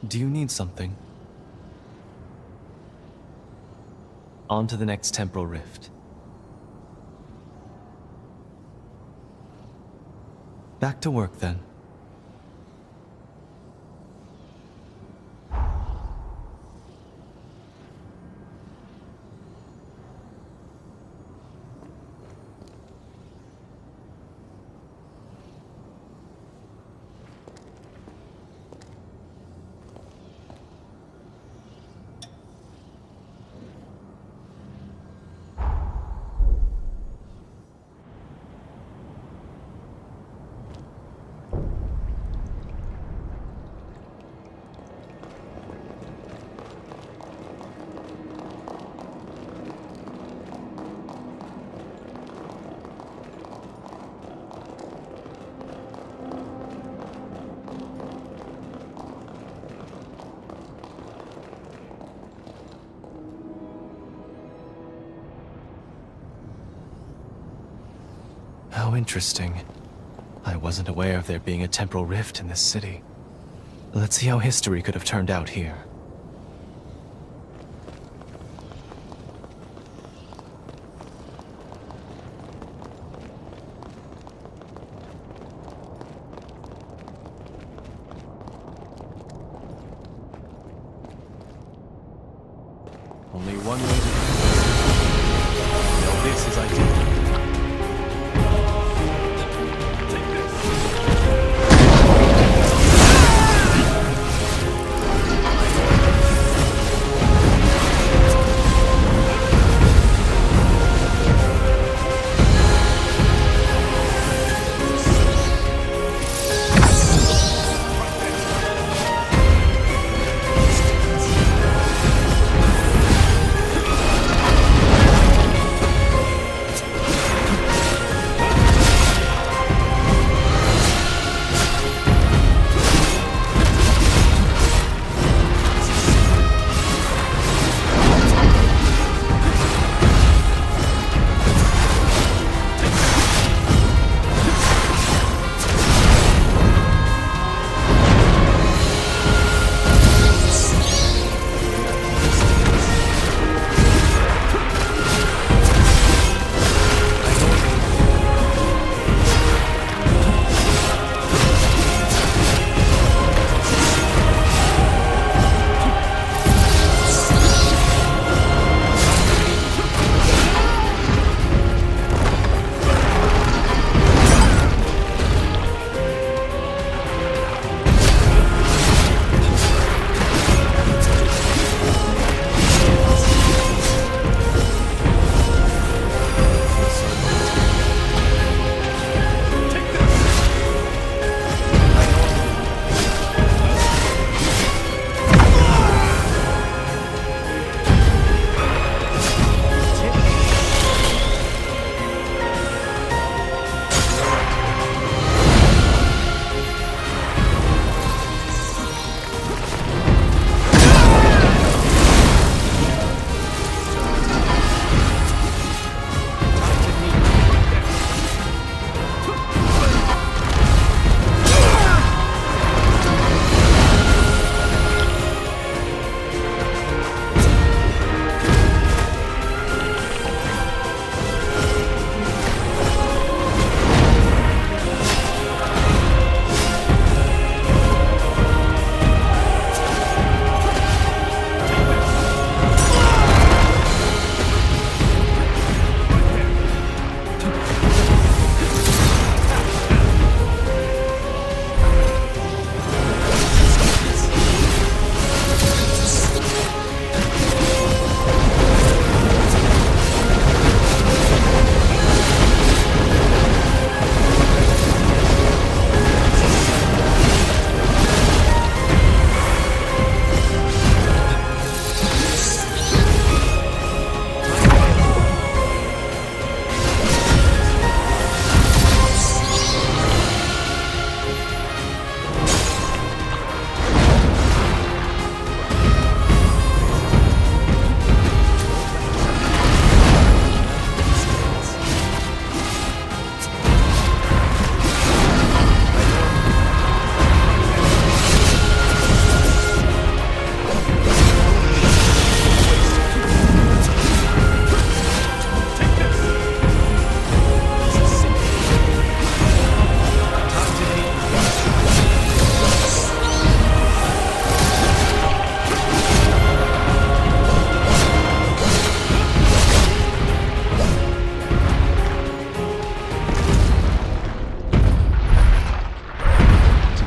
Do you need something? On to the next temporal rift. Back to work then. How interesting. I wasn't aware of there being a temporal rift in this city. Let's see how history could have turned out here. Only one way to... No, this is ideal.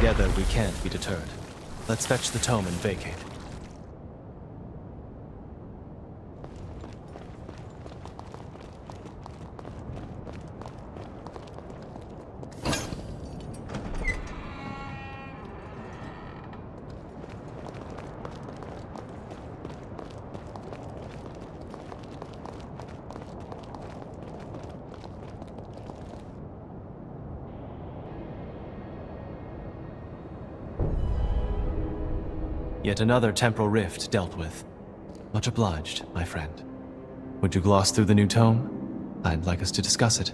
together, we can't be deterred. Let's fetch the tome and vacate. Yet another temporal rift dealt with. Much obliged, my friend. Would you gloss through the new tome? I'd like us to discuss it.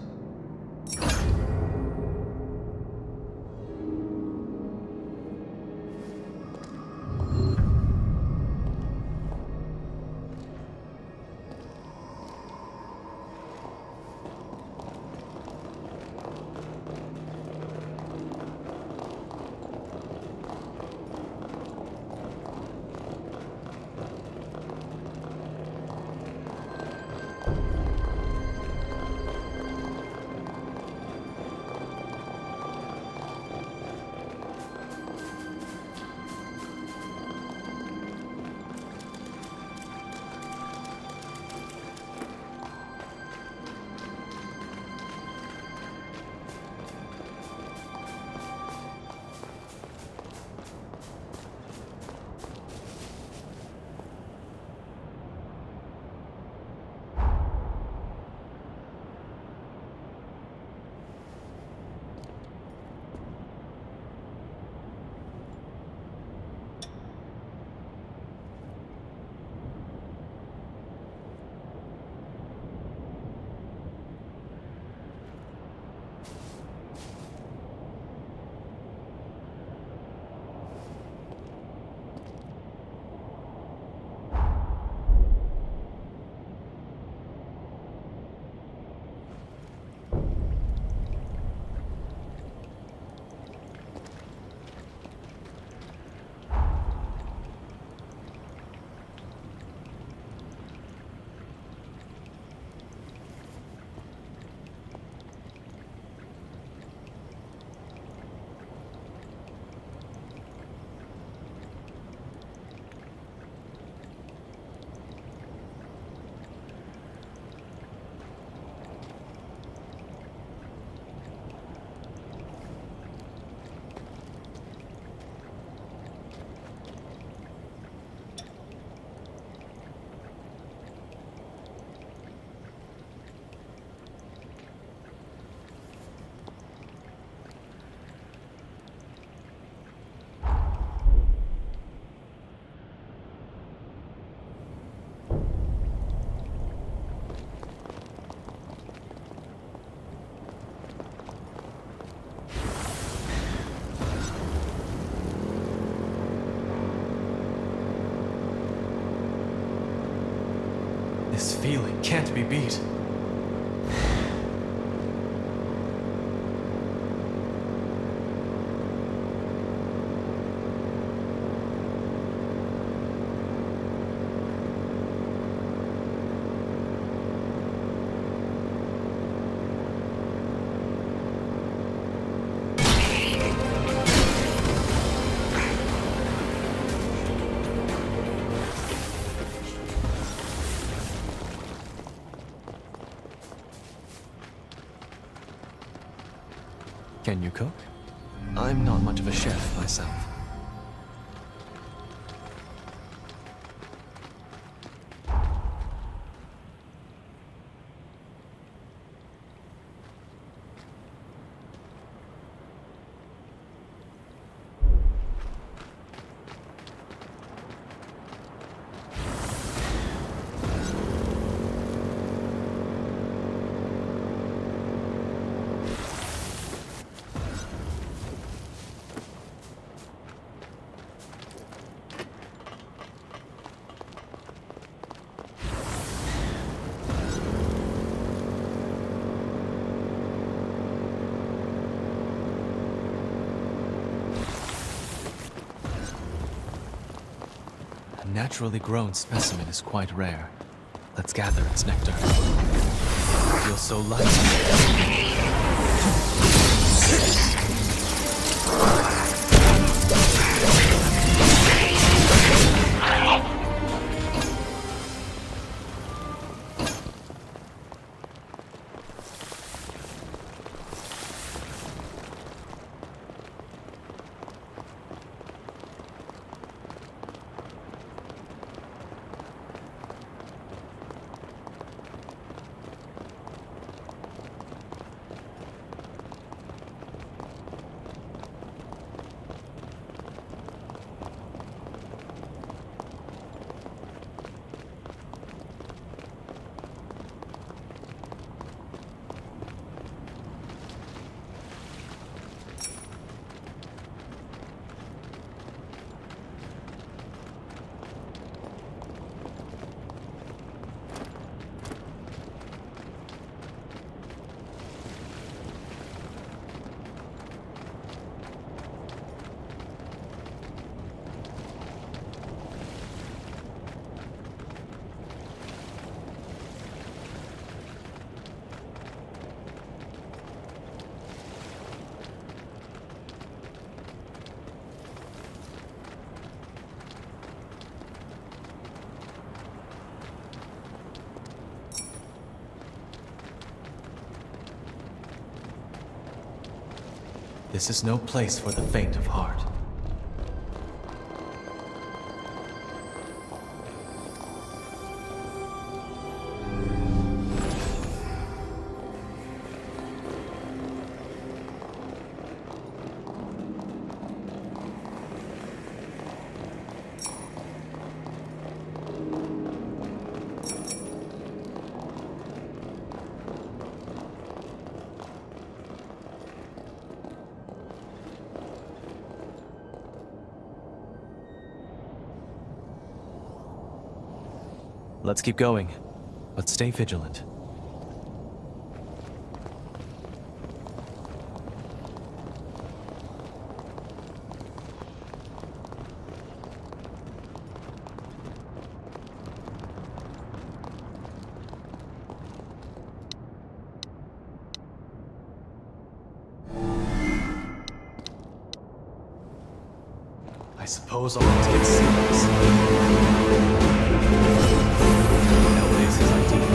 This feeling can't be beat. Can you cook? I'm not much of a chef myself. A naturally grown specimen is quite rare. Let's gather its nectar. It feels so light. This is no place for the faint of heart. Let's keep going, but stay vigilant. I suppose I'll have to get serious. Nowadays is ideal.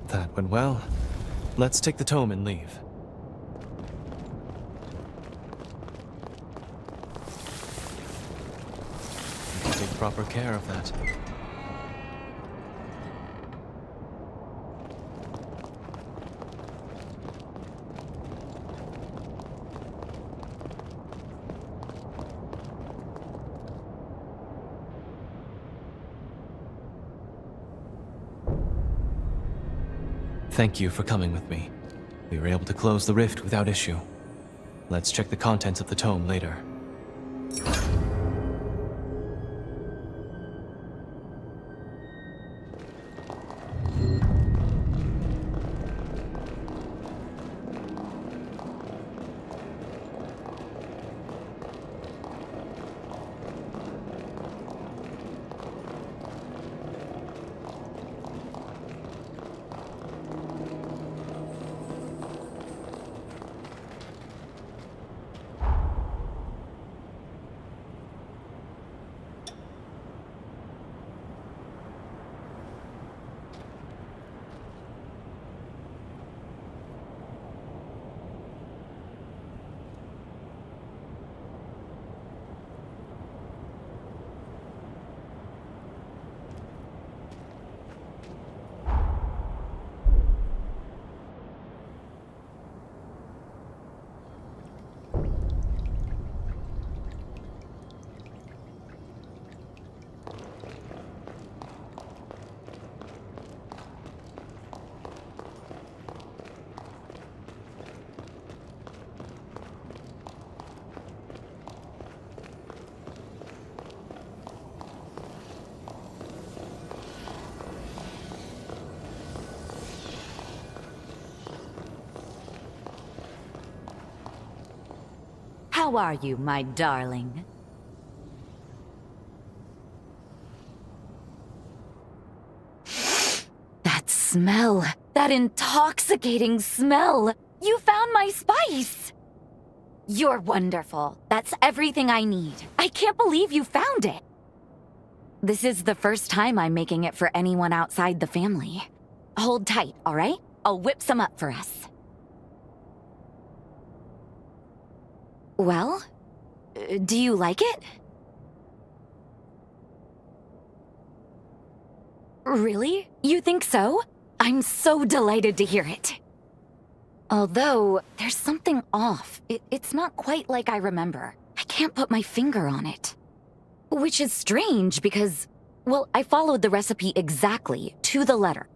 That went well. Let's take the tome and leave. Take proper care of that. Thank you for coming with me. We were able to close the rift without issue. Let's check the contents of the tome later. How are you, my darling? That smell! That intoxicating smell! You found my spice! You're wonderful. That's everything I need. I can't believe you found it. This is the first time I'm making it for anyone outside the family. Hold tight, all right? I'll whip some up for us. Well, do you like it? Really? You think so? I'm so delighted to hear it. Although, there's something off. It's not quite like I remember. I can't put my finger on it. Which is strange because, well, I followed the recipe exactly, to the letter.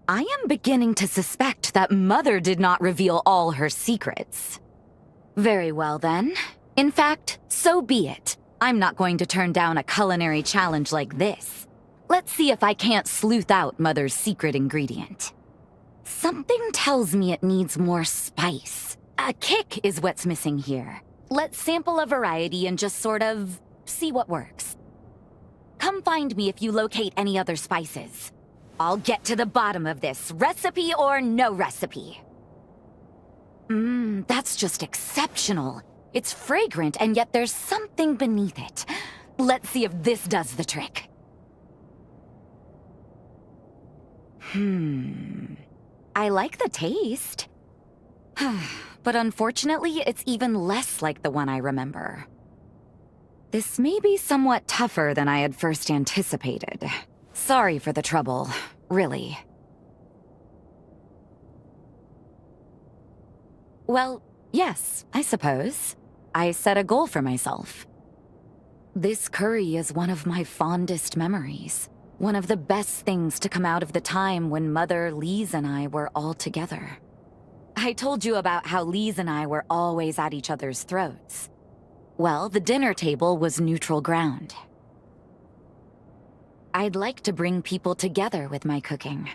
I am beginning to suspect that Mother did not reveal all her secrets. Very well then. In fact, so be it. I'm not going to turn down a culinary challenge like this. Let's see if I can't sleuth out Mother's secret ingredient. Something tells me it needs more spice. A kick is what's missing here. Let's sample a variety and just sort of see what works. Come find me if you locate any other spices. I'll get to the bottom of this, recipe or no recipe. That's just exceptional. It's fragrant and yet there's something beneath it. Let's see if this does the trick. I like the taste. But unfortunately, it's even less like the one I remember. This may be somewhat tougher than I had first anticipated. Sorry for the trouble, really. Well, yes, I suppose. I set a goal for myself. This curry is one of my fondest memories. One of the best things to come out of the time when Mother, Lise, and I were all together. I told you about how Lise and I were always at each other's throats. Well, the dinner table was neutral ground. I'd like to bring people together with my cooking.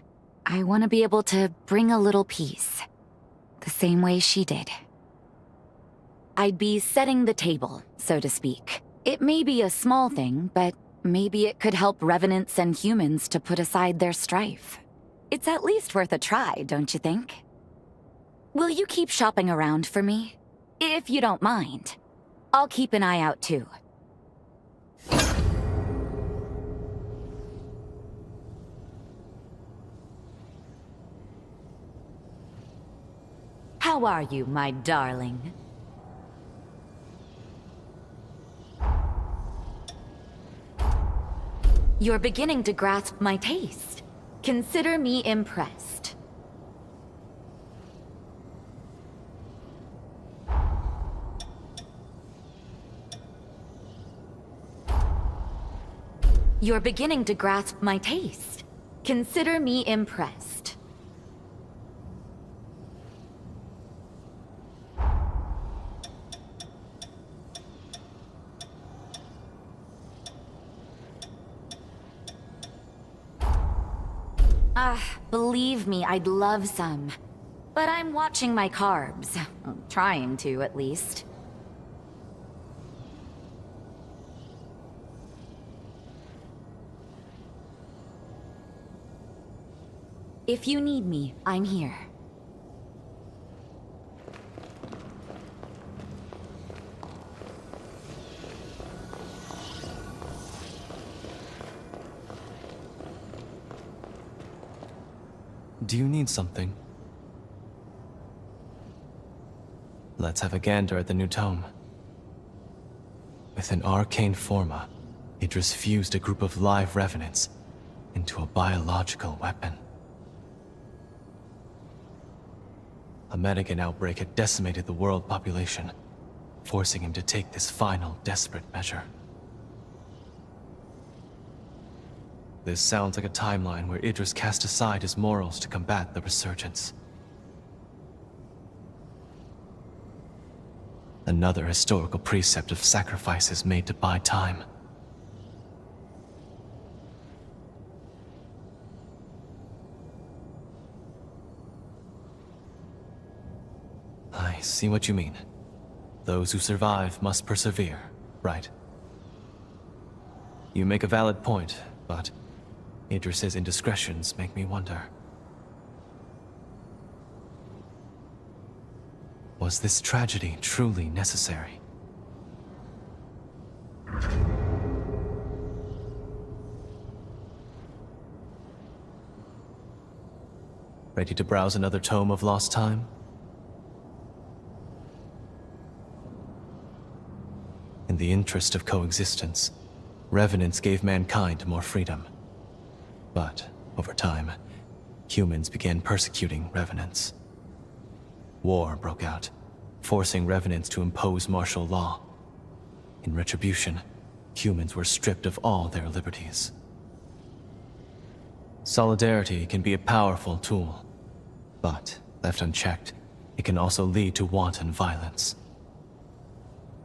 I want to be able to bring a little peace, the same way she did. I'd be setting the table, so to speak. It may be a small thing, but maybe it could help revenants and humans to put aside their strife. It's at least worth a try, don't you think? Will you keep shopping around for me? If you don't mind. I'll keep an eye out too. How are you, my darling? You're beginning to grasp my taste. Consider me impressed. You're beginning to grasp my taste. Consider me impressed. Believe me, I'd love some. But I'm watching my carbs. Trying to, at least. If you need me, I'm here. Do you need something? Let's have a gander at the new tome. With an arcane forma, Idris fused a group of live revenants into a biological weapon. A Medigan outbreak had decimated the world population, forcing him to take this final, desperate measure. This sounds like a timeline where Idris cast aside his morals to combat the resurgence. Another historical precept of sacrifices made to buy time. I see what you mean. those who survive must persevere, right? You make a valid point, but Idris's indiscretions make me wonder. Was this tragedy truly necessary? Ready to browse another tome of lost time? In the interest of coexistence, revenants gave mankind more freedom. But, over time, humans began persecuting revenants. War broke out, forcing revenants to impose martial law. In retribution, humans were stripped of all their liberties. Solidarity can be a powerful tool, but, left unchecked, it can also lead to wanton violence.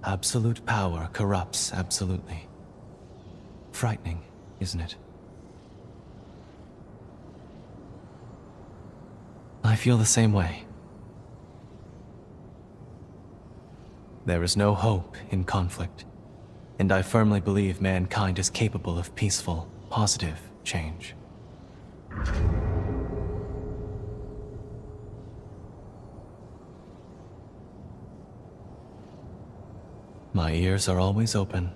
Absolute power corrupts absolutely. Frightening, isn't it? I feel the same way. There is no hope in conflict, and I firmly believe mankind is capable of peaceful, positive change. My ears are always open.